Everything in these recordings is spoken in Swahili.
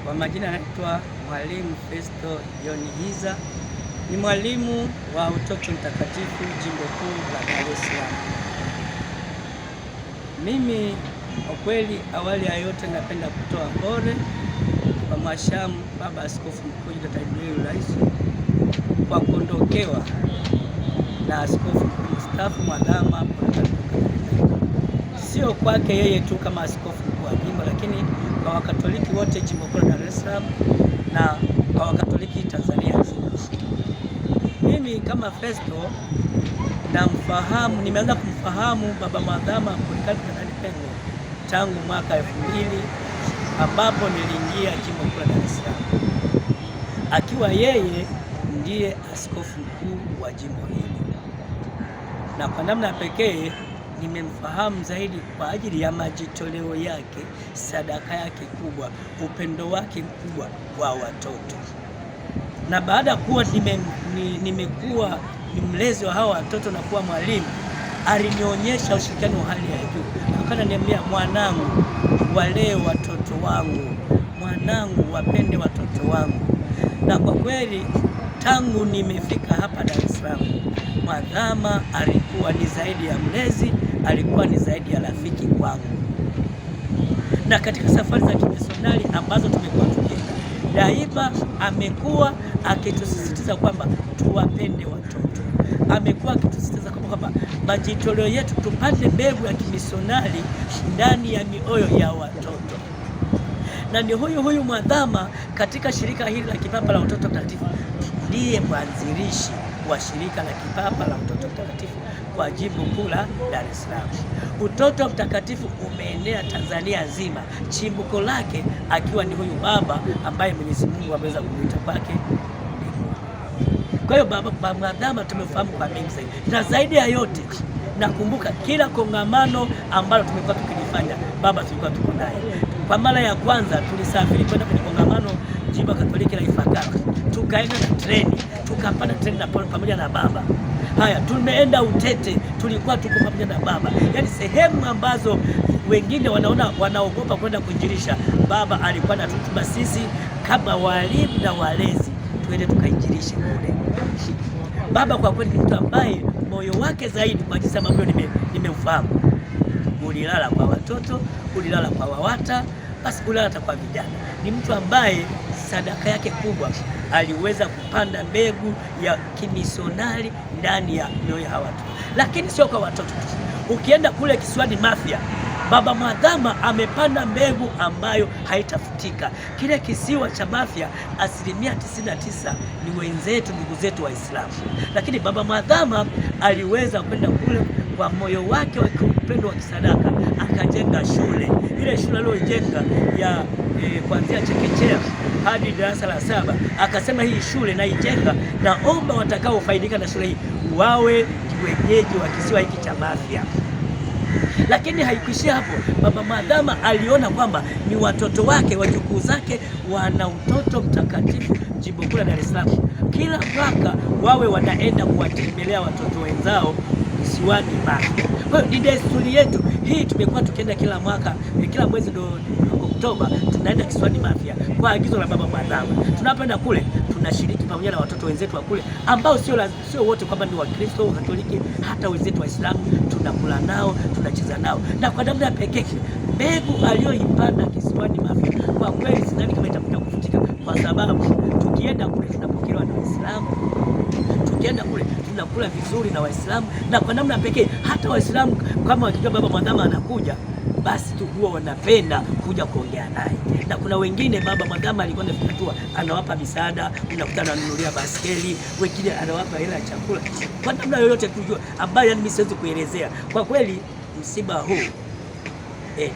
Kwa majina naitwa Mwalimu Festo John Hiza, ni mwalimu wa Utoto Mtakatifu Jimbo Kuu la Dar es Salaam. Mimi kwa kweli, awali ya yote, napenda kutoa pole kwa Mhashamu Baba Askofu Mkuu Dr. Julius Rais kwa kuondokewa na Askofu Mkuu mstaafu Mwadhama. Sio kwake yeye tu kama askofu mkuu wa jimbo, lakini kwa Wakatoliki wote Jimbo Kuu la Dar es Salaam na kwa Wakatoliki Tanzania nzima. Mimi kama Festo namfahamu, nimeanza kumfahamu Baba Mwadhama Polycarp Kardinali Pengo tangu mwaka 2000 ambapo niliingia Jimbo Kuu la Dar es Salaam, akiwa yeye ndiye askofu mkuu wa jimbo hili, na kwa namna pekee nimemfahamu zaidi kwa ajili ya majitoleo yake, sadaka yake kubwa, upendo wake mkubwa kwa watoto. Na baada ya kuwa nimekuwa ni mlezi wa hawa watoto na kuwa mwalimu, alinionyesha ushirikiano wa hali ya juu. Akaniambia, mwanangu, walee watoto wangu, mwanangu, wapende watoto wangu. Na kwa kweli tangu nimefika hapa Dar es Salaam, Mwadhama alikuwa ni zaidi ya mlezi, alikuwa ni zaidi ya rafiki kwangu. Na katika safari za kimisionari ambazo tumekuwa tukienda, daima amekuwa akitusisitiza kwamba tuwapende watoto. Amekuwa akitusisitiza kwamba majitoleo yetu tupande mbegu ya kimisionari ndani ya mioyo ya watoto. Na ni huyu Mwadhama katika shirika hili la Kipapa la Utoto Mtakatifu ndiye mwanzilishi wa shirika la Kipapa la Utoto Mtakatifu kwa Jimbo Kuu la Dar es Salaam. Utoto Mtakatifu umeenea Tanzania nzima, chimbuko lake akiwa ni huyu baba ambaye Mwenyezi Mungu ameweza kumuita kwake. Kwa hiyo Baba Mwadhama tumefahamu kwa mengi zaidi, na zaidi ya yote nakumbuka kila kongamano ambalo tumekuwa tukilifanya, baba tulikuwa tuko naye. Kwa mara ya kwanza tulisafiri kwenda kwenye kongamano Jimbo Katoliki la Ifakara, tukaenda na treni, tukapanda treni na pamoja na baba. Haya, tumeenda Utete, tulikuwa tuko pamoja na baba. Yaani sehemu ambazo wengine wanaogopa kwenda kuinjilisha, baba alikuwa anatutuma sisi kama walimu na walezi tuende tukainjilishe kule. Baba kwa kweli ni mtu ambaye moyo wake zaidi, kwa jinsi ambavyo nimeufahamu, ulilala kwa watoto, ulilala kwa wawata, basi ulilala hata kwa vijana. Ni mtu ambaye sadaka yake kubwa aliweza kupanda mbegu ya kimisionari ndani ya mioyo ya watu. Lakini sio kwa watoto tu. Ukienda kule kisiwani Mafia, Baba Mwadhama amepanda mbegu ambayo haitafutika. Kile kisiwa cha Mafia 99% ni wenzetu, ndugu zetu Waislamu. Lakini Baba Mwadhama aliweza kwenda kule kwa moyo wake wa upendo wa kisadaka, akajenga shule. Ile shule aliyojenga ya kuanzia chekechea hadi darasa la 7, akasema hii shule naijenga, naomba watakaofaidika na shule hii wawe wenyeji wa kisiwa hiki cha Mafia. Lakini haikuishia hapo. Baba Mwadhama aliona kwamba ni watoto wake, wajukuu zake wana Utoto Mtakatifu Jimbo Kuu la Dar es Salaam, kila mwaka wawe wanaenda kuwatembelea watoto wenzao kisiwani Mafia. Kwa hiyo ni desturi yetu hii, tumekuwa tukienda kila mwaka, kila mwezi Oktoba tunaenda kisiwani Mafia kwa agizo la Baba Mwadhama. Tunapoenda kule tunashiriki pamoja na watoto wenzetu wa kule ambao sio wote kwamba ni Wakristo wa Katoliki, hata wenzetu Waislamu tunakula nao, tunacheza nao. Na kwa namna pekee mbegu aliyoipanda kisiwani Mafia kwa kweli sidhani kama itakuja kufutika, kwa sababu tukienda kule tunapokelewa na Waislamu, tukienda kule tunakula vizuri na Waislamu, na kwa namna pekee hata Waislamu kama wakijua Baba Mwadhama anakuja, basi tu huwa wanapenda kuja kuongea naye. Na kuna wengine Baba Mwadhama alikuwa anafikia anawapa misaada, unakuta ananunulia baskeli, wengine anawapa hela ya chakula, kwa namna yoyote kujua ambayo mimi siwezi kuelezea. Kwa kweli msiba huu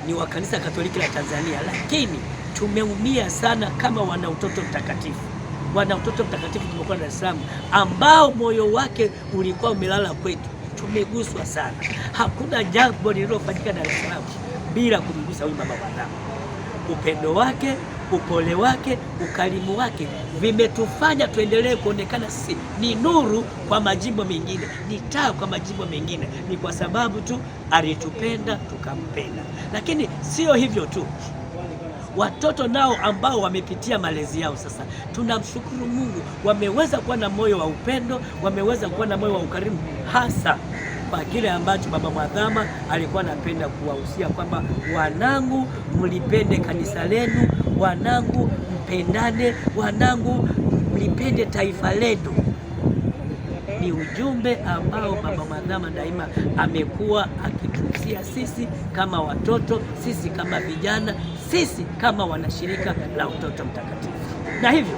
ni wa Kanisa Katoliki la Tanzania, lakini tumeumia sana kama wana Utoto Mtakatifu. Wana Utoto Mtakatifu tumekuwa Dar es Salaam, ambao moyo wake ulikuwa umelala kwetu. Tumeguswa sana. Hakuna jambo lililofanyika Dar es Salaam bila kumgusa huyu Baba Mwadhama. Upendo wake, upole wake, ukarimu wake vimetufanya tuendelee kuonekana sisi ni nuru kwa majimbo mengine, ni taa kwa majimbo mengine. Ni kwa sababu tu alitupenda tukampenda. Lakini sio hivyo tu, watoto nao ambao wamepitia malezi yao sasa, tunamshukuru Mungu, wameweza kuwa na moyo wa upendo, wameweza kuwa na moyo wa ukarimu, hasa kwa kile ambacho Baba Mwadhama alikuwa anapenda kuwahusia kwamba wanangu, mlipende kanisa lenu, wanangu mpendane, wanangu mlipende taifa lenu. Ni ujumbe ambao Baba Mwadhama daima amekuwa akituhusia sisi kama watoto, sisi kama vijana, sisi kama wanashirika la Utoto Mtakatifu. Na hivyo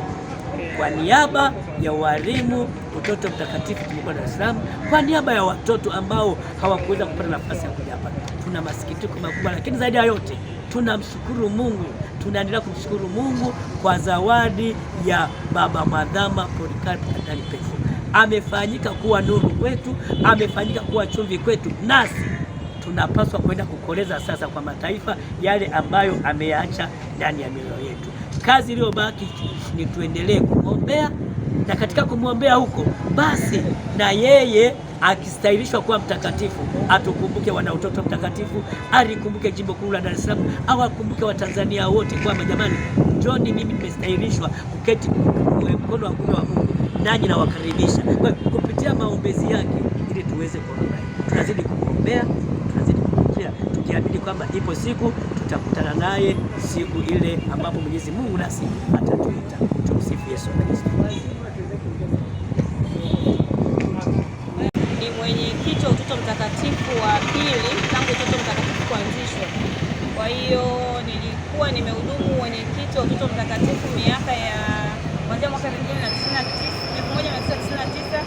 kwa niaba ya walimu Utoto Mtakatifu tumekuwa Dar es Salaam, kwa niaba ya watoto ambao hawakuweza kupata nafasi ya kuja hapa, tuna masikitiko makubwa, lakini zaidi ya yote tunamshukuru Mungu, tunaendelea kumshukuru Mungu kwa zawadi ya Baba Mwadhama Polycarp Kardinali Petro. Amefanyika kuwa nuru kwetu, amefanyika kuwa chumvi kwetu, nasi tunapaswa kwenda kukoleza sasa kwa mataifa yale ambayo ameyaacha ndani ya mioyo yetu. Kazi iliyobaki ni tuendelee kumwombea, na katika kumwombea huko basi na yeye akistahilishwa kuwa mtakatifu atukumbuke wana Utoto Mtakatifu, alikumbuke jimbo kuu la Dar es Salaam, au akumbuke Watanzania wote kwamba jamani, njoni, mimi nimestahilishwa kuketi mkono wa kuume wa Mungu, nanyi nawakaribisha. Kwa kupitia maombezi yake ili tuweze kuona, tunazidi kumwombea, tunazidi kumwombea, tukiamini kwamba ipo siku tutakutana naye, siku ile ambapo Mwenyezi Mungu nasi atatuita. Tumsifu Yesu Kristo. Ni mwenyekiti wa Utoto Mtakatifu wa pili tangu Utoto Mtakatifu kuanzishwa. Kwa hiyo nilikuwa nimehudumu mwenyekiti wa Utoto Mtakatifu miaka ya kuanzia mwaka 1999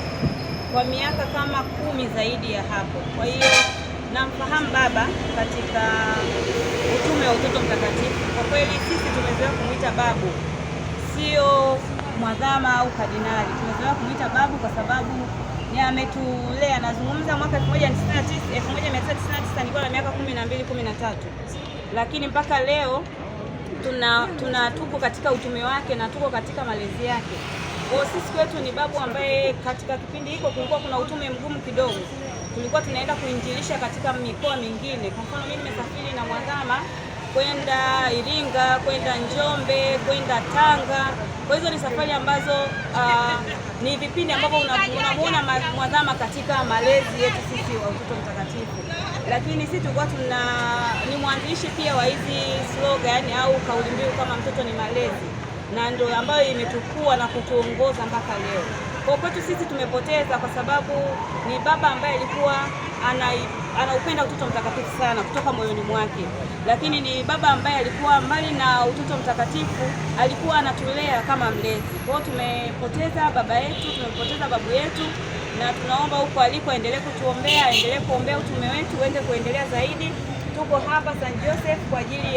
kwa miaka kama 10 zaidi ya hapo. Kwa hiyo namfahamu baba katika utume wa Utoto Mtakatifu. Kwa kweli sisi tumezoea kumuita babu, sio mwadhama au kardinali. Tumezoea kumuita babu kwa sababu ni ametulea. Nazungumza mwaka 1999 nilikuwa na miaka 12, 13. Lakini mpaka leo tuko katika utume wake na tuko katika malezi yake. Kwa sisi kwetu ni babu ambaye katika kipindi hiko kulikuwa kuna utume mgumu kidogo. Tulikuwa tunaenda kuinjilisha katika mikoa mingine. Kwa mfano mimi nimesafiri na Mwadhama kwenda Iringa, kwenda Njombe, kwenda Tanga. Kwa hizo ni safari ambazo ni vipindi ambavyo unamuona Mwadhama katika malezi yetu sisi wa Utoto Mtakatifu. Lakini sisi tulikuwa ni mwanzilishi pia wa hizi slogan au kauli mbiu kama mtoto ni malezi, na ndio ambayo imetukua na kutuongoza mpaka leo. Kwa kwetu sisi tumepoteza, kwa sababu ni baba ambaye alikuwa anaupenda Utoto Mtakatifu sana kutoka moyoni mwake, lakini ni baba ambaye alikuwa mbali na Utoto Mtakatifu, alikuwa anatulea kama mlezi. Kwa hiyo tumepoteza baba yetu, tumepoteza babu yetu, na tunaomba huko aliko aendelee kutuombea, aendelee kuombea utume wetu uende kuendelea zaidi. Tuko hapa St. Joseph kwa ajili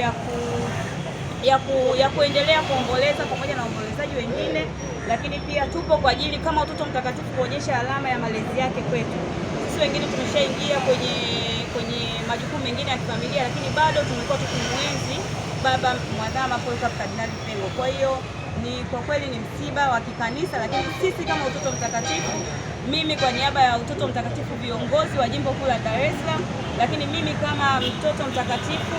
ya kuendelea kuomboleza pamoja na waombolezaji wengine, lakini pia tupo kwa ajili kama Utoto Mtakatifu kuonyesha alama ya malezi yake kwetu. Sisi wengine tumeshaingia kwenye majukumu mengine ya kifamilia, lakini bado tumekuwa tukimwenzi Baba Mwadhama Polycarp Kardinali Petro. Kwa hiyo ni kwa kweli ni msiba wa kikanisa, lakini sisi kama Utoto Mtakatifu, mimi kwa niaba ya Utoto Mtakatifu viongozi wa jimbo kuu la Dar es Salaam, lakini mimi kama mtoto mtakatifu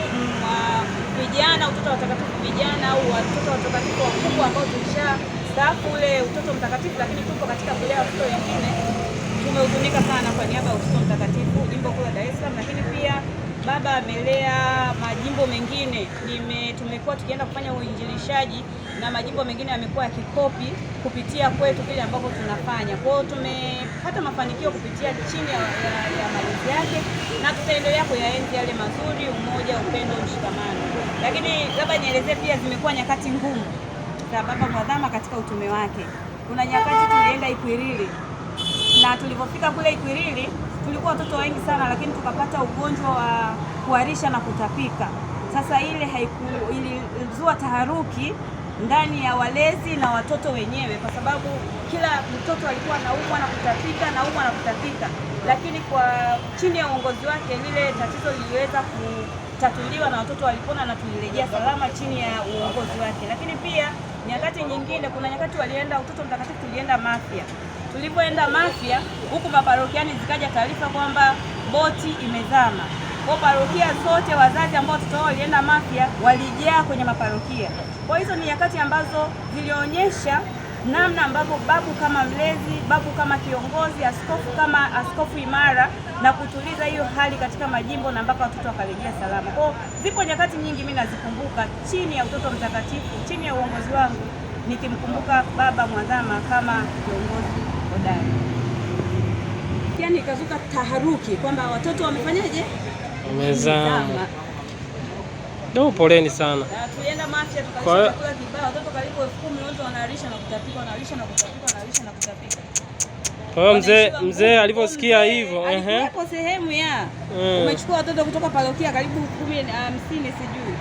vijana, Utoto Mtakatifu vijana au watoto watakatifu wakubwa ambao tulishastaafu ule Utoto Mtakatifu, lakini tupo katika kulea watoto wengine, tumehuzunika sana kwa niaba ya Utoto Mtakatifu jimbo kuu la Dar es Salaam. Lakini pia baba amelea majimbo mengine, tumekuwa tukienda kufanya uinjilishaji na majimbo mengine yamekuwa yakikopi kupitia kwetu vile ambavyo tunafanya. Kwa hiyo tumepata mafanikio kupitia chini ya malezi yake, na tutaendelea kuyaenzi yale mazuri, umoja, upendo, mshikamano. Lakini labda nielezee pia zimekuwa nyakati ngumu za Baba Mwadhama katika utume wake. Kuna nyakati tulienda Ikwiriri, na tulipofika kule Ikwiriri tulikuwa watoto wengi sana, lakini tukapata ugonjwa wa kuharisha na kutapika. Sasa ile ilizua taharuki ndani ya walezi na watoto wenyewe, kwa sababu kila mtoto alikuwa anaumwa na kutapika, lakini kwa chini ya uongozi wake lile tatizo liliweza kutatuliwa na watoto walipona na tulirejea salama chini ya uongozi wake. Lakini pia nyakati nyingine, kuna nyakati walienda Utoto Mtakatifu, tulienda Mafia. Tulipoenda Mafia huku maparokiani zikaja taarifa kwamba boti imezama. Kwa parokia zote, wazazi ambao watoto wao walienda Mafia walijaa kwenye maparokia. Kwa hizo ni nyakati ambazo zilionyesha namna ambavyo babu kama mlezi, babu kama kiongozi, askofu kama askofu imara, na kutuliza hiyo hali katika majimbo na mpaka watoto wakarejea salama. Kwa zipo nyakati nyingi mimi nazikumbuka chini ya utoto mtakatifu, chini ya uongozi wangu, nikimkumbuka baba Mwadhama kama kiongozi hodari. Yani ikazuka taharuki kwamba watoto wamefanyaje? Wamezama. Ndio, poleni sana. Tulienda Mafia tukalisha chakula kibao, watoto karibu 10,000 wote wanalisha na kutapika, wanalisha na kutapika, wanalisha na kutapika. Kwa hiyo mzee alivyosikia hivyo, hapo sehemu ya umechukua watoto kutoka parokia karibu 10, 50 sijui.